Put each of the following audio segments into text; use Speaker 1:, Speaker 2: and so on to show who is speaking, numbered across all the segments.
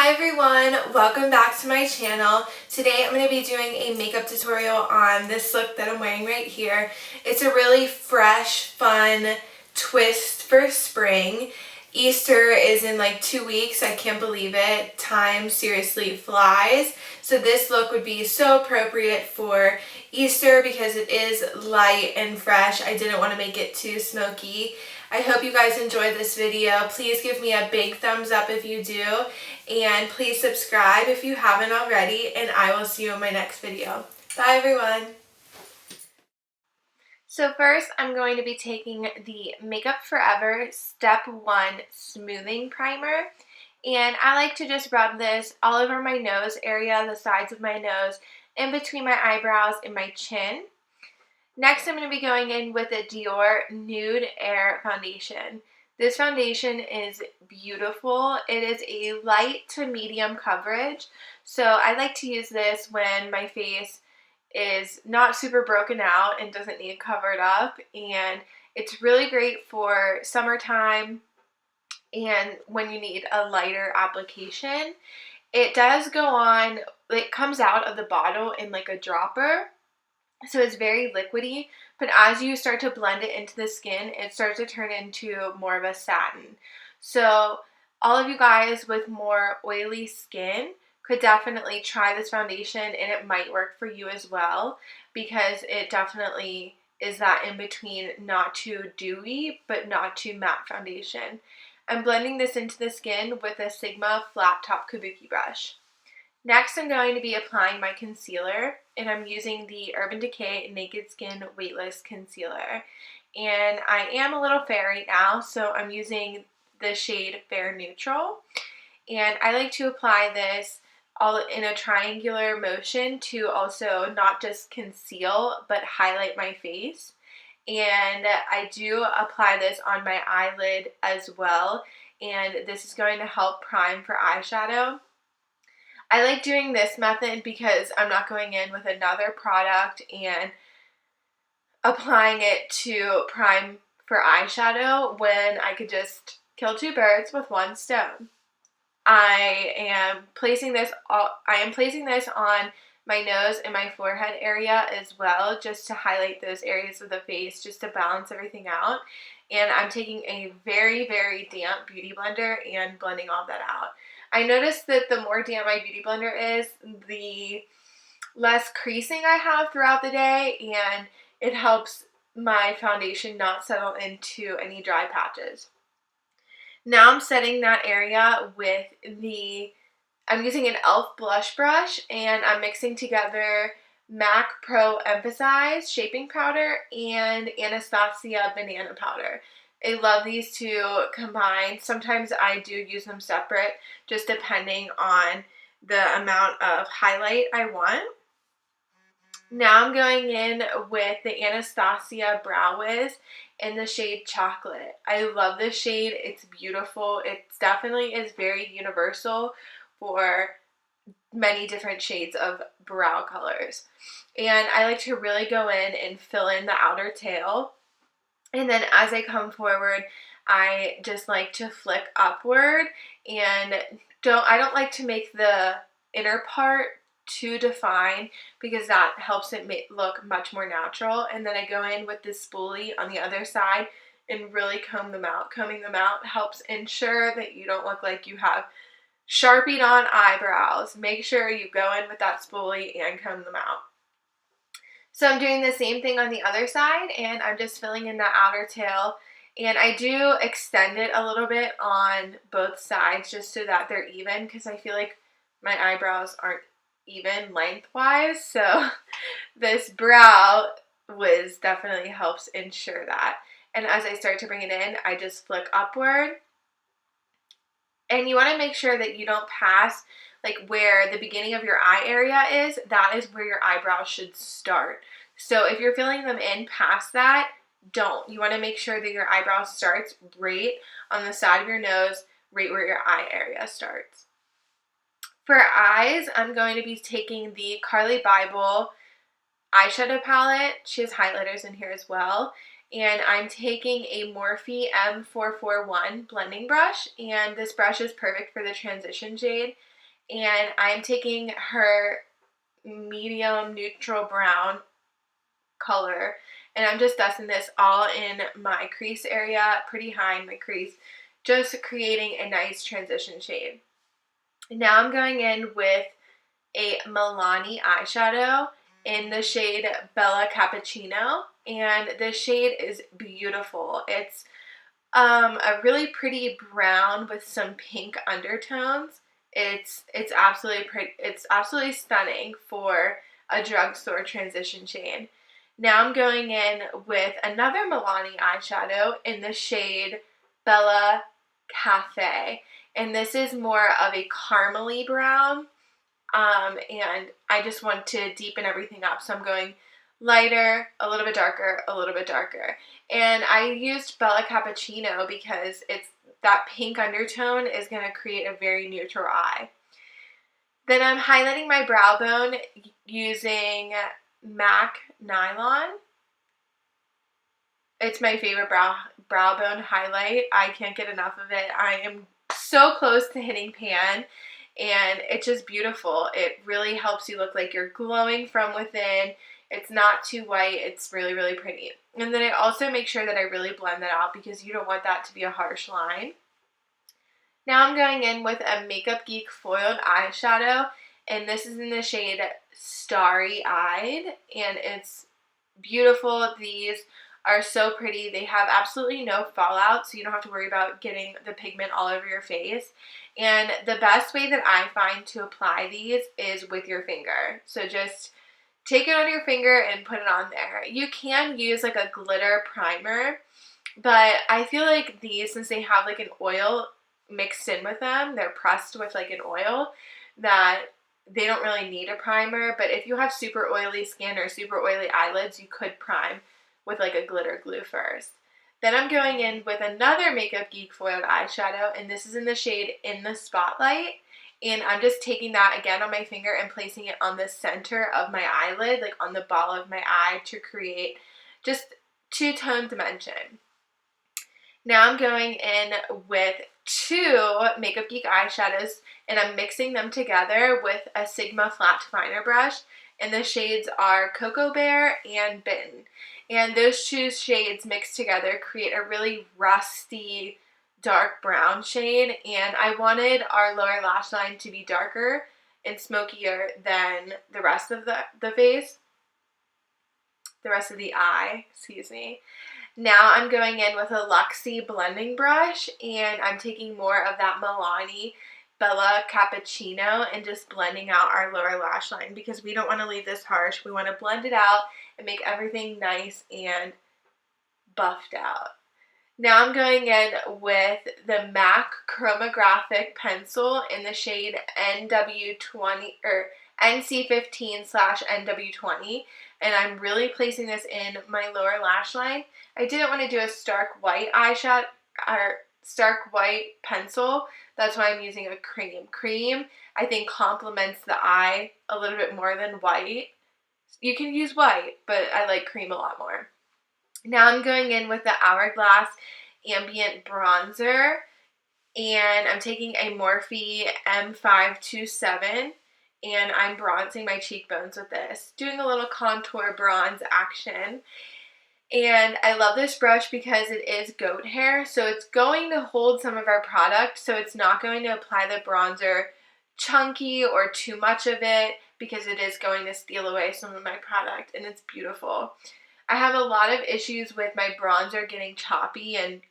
Speaker 1: Hi everyone, welcome back to my channel. Today I'm going to be doing a makeup tutorial on this look that I'm wearing right here. It's a really fresh, fun twist for spring. Easter is in like 2 weeks. I can't believe it. Time seriously flies. So this look would be so appropriate for Easter because it is light and fresh. I didn't want to make it too smoky. I hope you guys enjoyed this video. Please give me a big thumbs up if you do, and please subscribe if you haven't already, and I will see you in my next video. Bye everyone! So first I'm going to be taking the Makeup Forever Step 1 Smoothing Primer, and I like to just rub this all over my nose area, the sides of my nose, in between my eyebrows and my chin. Next, I'm going to be going in with a Dior Nude Air Foundation. This foundation is beautiful. It is a light to medium coverage, so I like to use this when my face is not super broken out and doesn't need covered up, and it's really great for summertime and when you need a lighter application. It does go on, it comes out of the bottle in like a dropper. So it's very liquidy, but as you start to blend it into the skin, it starts to turn into more of a satin. So all of you guys with more oily skin could definitely try this foundation, and it might work for you as well because it definitely is that in between, not too dewy but not too matte foundation. I'm blending this into the skin with a Sigma flat top kabuki brush. Next, I'm going to be applying my concealer, and I'm using the Urban Decay Naked Skin Weightless Concealer. And I am a little fair right now, so I'm using the shade Fair Neutral. And I like to apply this all in a triangular motion to also not just conceal, but highlight my face. And I do apply this on my eyelid as well, and this is going to help prime for eyeshadow. I like doing this method because I'm not going in with another product and applying it to prime for eyeshadow when I could just kill two birds with one stone. I am placing this on my nose and my forehead area as well, just to highlight those areas of the face, just to balance everything out. And I'm taking a very, very damp beauty blender and blending all that out. I noticed that the more damp my beauty blender is, the less creasing I have throughout the day, and it helps my foundation not settle into any dry patches. Now I'm setting that area with I'm using an e.l.f. blush brush, and I'm mixing together MAC Pro Emphasize Shaping Powder and Anastasia Banana Powder. I love these two combined. Sometimes I do use them separate, just depending on the amount of highlight I want. Now I'm going in with the Anastasia Brow Wiz in the shade Chocolate. I love this shade. It's beautiful. It definitely is very universal for many different shades of brow colors. And I like to really go in and fill in the outer tail. And then as I come forward, I just like to flick upward, and I don't like to make the inner part too defined because that helps it look much more natural. And then I go in with this spoolie on the other side and really comb them out. Combing them out helps ensure that you don't look like you have Sharpied on eyebrows. Make sure you go in with that spoolie and comb them out. So I'm doing the same thing on the other side, and I'm just filling in the outer tail, and I do extend it a little bit on both sides just so that they're even, because I feel like my eyebrows aren't even lengthwise, so this brow wiz definitely helps ensure that. And as I start to bring it in, I just flick upward. And you want to make sure that you don't pass like where the beginning of your eye area is. That is where your eyebrows should start. So if you're filling them in past that, don't. You want to make sure that your eyebrow starts right on the side of your nose, right where your eye area starts. For eyes, I'm going to be taking the Carli Bybel eyeshadow palette. She has highlighters in here as well. And I'm taking a Morphe M441 blending brush, and this brush is perfect for the transition shade. and I'm taking her medium neutral brown color, and I'm just dusting this all in my crease area, pretty high in my crease, just creating a nice transition shade. Now I'm going in with a Milani eyeshadow in the shade Bella Cappuccino, and this shade is beautiful. It's a really pretty brown with some pink undertones. It's absolutely pretty. It's absolutely stunning for a drugstore transition shade. Now I'm going in with another Milani eyeshadow in the shade Bella Caffe, and this is more of a caramely brown. And I just want to deepen everything up, so I'm going lighter, a little bit darker, a little bit darker. And I used Bella Cappuccino because it's that pink undertone is going to create a very neutral eye. Then I'm highlighting my brow bone using MAC Nylon. It's my favorite brow bone highlight. I can't get enough of it. I am so close to hitting pan, and it's just beautiful. It really helps you look like you're glowing from within. It's not too white. It's really, really pretty. And then I also make sure that I really blend that out because you don't want that to be a harsh line. Now I'm going in with a Makeup Geek foiled eyeshadow, and this is in the shade Starry Eyed, and it's beautiful. These are so pretty. They have absolutely no fallout, so you don't have to worry about getting the pigment all over your face. And the best way that I find to apply these is with your finger. So just take it on your finger and put it on there. You can use like a glitter primer, but I feel like these, since they have like an oil mixed in with them, they're pressed with like an oil, that they don't really need a primer. But if you have super oily skin or super oily eyelids, you could prime with like a glitter glue first. Then I'm going in with another Makeup Geek foiled eyeshadow, and this is in the shade In the Spotlight. And I'm just taking that again on my finger and placing it on the center of my eyelid, like on the ball of my eye, to create just two-tone dimension. Now I'm going in with two Makeup Geek eyeshadows, and I'm mixing them together with a Sigma flat definer brush, and the shades are Cocoa Bear and Bitten. And those two shades mixed together create a really rusty, dark brown shade, and I wanted our lower lash line to be darker and smokier than the rest of the face, the rest of the eye, excuse me. Now I'm going in with a Luxie blending brush, and I'm taking more of that Milani Bella Cappuccino and just blending out our lower lash line because we don't want to leave this harsh. We want to blend it out and make everything nice and buffed out. Now I'm going in with the MAC Chromographic pencil in the shade NW20 or NC15/NW20, and I'm really placing this in my lower lash line. I didn't want to do a stark white eyeshadow or stark white pencil. That's why I'm using a cream. Cream, I think, complements the eye a little bit more than white. You can use white, but I like cream a lot more. Now I'm going in with the Hourglass ambient bronzer, and I'm taking a Morphe M527, and I'm bronzing my cheekbones with this, doing a little contour bronze action. And I love this brush because it is goat hair, so it's going to hold some of our product, so it's not going to apply the bronzer chunky or too much of it because it is going to steal away some of my product, and it's beautiful. I have a lot of issues with my bronzer getting choppy and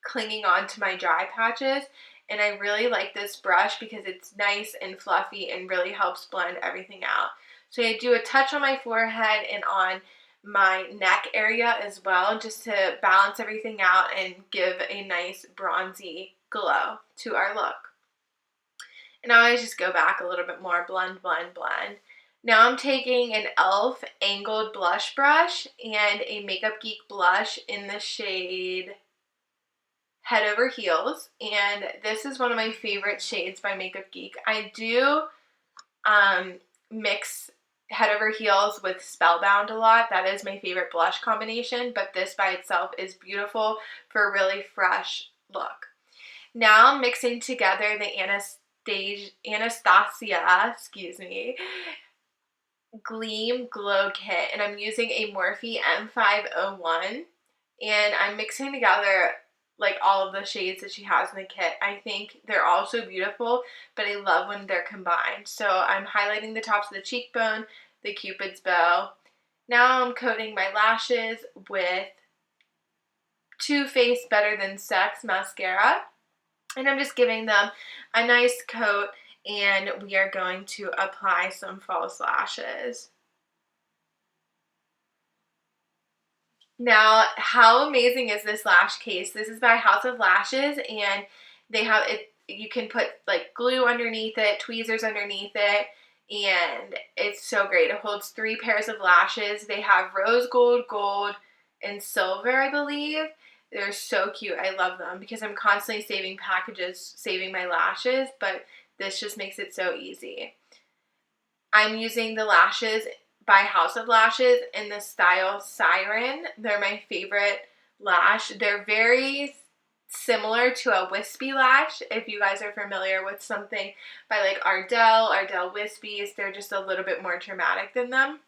Speaker 1: clinging on to my dry patches, and I really like this brush because it's nice and fluffy and really helps blend everything out. So I do a touch on my forehead and on my neck area as well, just to balance everything out and give a nice bronzy glow to our look. And I always just go back a little bit more, blend, blend, blend. Now I'm taking an e.l.f. angled blush brush and a Makeup Geek blush in the shade Head Over Heels, and this is one of my favorite shades by Makeup Geek. I do mix Head Over Heels with Spellbound a lot. That is my favorite blush combination, but this by itself is beautiful for a really fresh look. Now I'm mixing together the Anastasia, excuse me, Gleam Glow Kit, and I'm using a Morphe M501, and I'm mixing together like all of the shades that she has in the kit. I think they're all so beautiful, but I love when they're combined. So I'm highlighting the tops of the cheekbone, the Cupid's bow. Now I'm coating my lashes with Too Faced Better Than Sex mascara, and I'm just giving them a nice coat, and we are going to apply some false lashes. Now, how amazing is this lash case? This is by House of Lashes, and they have it. You can put like glue underneath it, tweezers underneath it, and it's so great. It holds 3 pairs of lashes. They have rose gold, gold, and silver, I believe. They're so cute. I love them because I'm constantly saving packages, saving my lashes, but this just makes it so easy. I'm using the lashes by House of Lashes in the style Siren. They're my favorite lash. They're very similar to a wispy lash. If you guys are familiar with something by like Ardell Wispies, they're just a little bit more dramatic than them.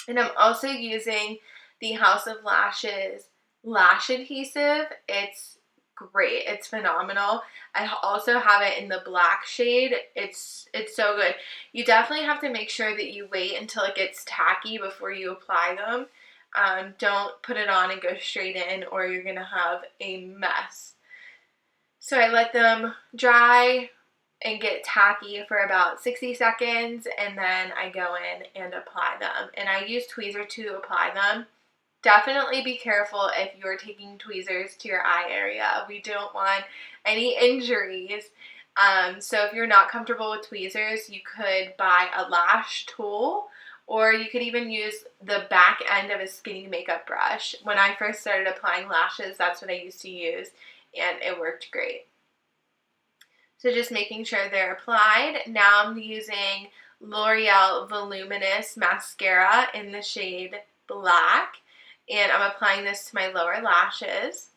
Speaker 1: And I'm also using the House of Lashes lash adhesive. It's great. It's phenomenal. I also have it in the black shade. It's so good. You definitely have to make sure that you wait until it gets tacky before you apply them. Don't put it on and go straight in, or you're going to have a mess. So I let them dry and get tacky for about 60 seconds, and then I go in and apply them. And I use tweezer to apply them. Definitely be careful if you're taking tweezers to your eye area. We don't want any injuries. So if you're not comfortable with tweezers, you could buy a lash tool, or you could even use the back end of a skinny makeup brush. When I first started applying lashes, that's what I used to use, and it worked great. So just making sure they're applied. Now I'm using L'Oreal Voluminous Mascara in the shade Black, and I'm applying this to my lower lashes.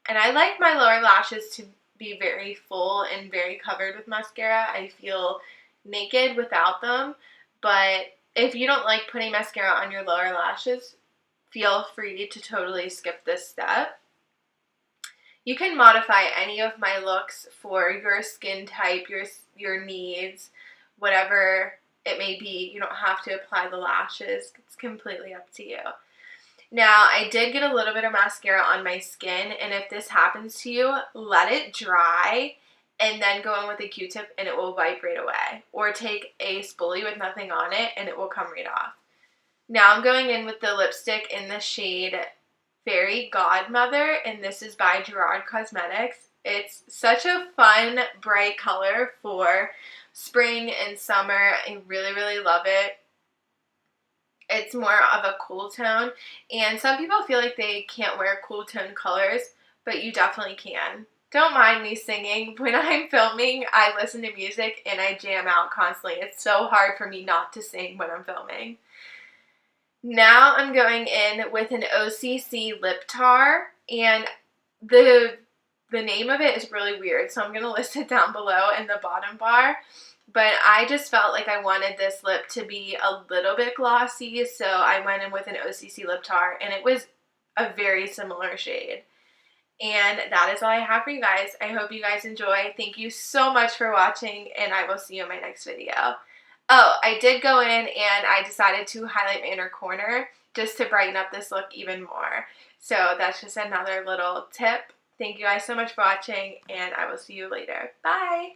Speaker 1: And I like my lower lashes to be very full and very covered with mascara. I feel naked without them, but if you don't like putting mascara on your lower lashes, feel free to totally skip this step. You can modify any of my looks for your skin type, your needs, whatever it may be. You don't have to apply the lashes. It's completely up to you. Now, I did get a little bit of mascara on my skin, and if this happens to you, let it dry and then go in with a Q-tip and it will wipe right away. Or take a spoolie with nothing on it and it will come right off. Now I'm going in with the lipstick in the shade Fairy Godmother, and this is by Gerard Cosmetics. It's such a fun, bright color for spring and summer. I really, really love it. It's more of a cool tone, and some people feel like they can't wear cool tone colors, but you definitely can. Don't mind me singing. When I'm filming, I listen to music and I jam out constantly. It's so hard for me not to sing when I'm filming. Now I'm going in with an OCC lip tar, and the name of it is really weird, so I'm going to list it down below in the bottom bar. But I just felt like I wanted this lip to be a little bit glossy, so I went in with an OCC lip tar, and it was a very similar shade. And that is all I have for you guys. I hope you guys enjoy. Thank you so much for watching, and I will see you in my next video. Oh, I did go in and I decided to highlight my inner corner just to brighten up this look even more. So that's just another little tip. Thank you guys so much for watching, and I will see you later. Bye!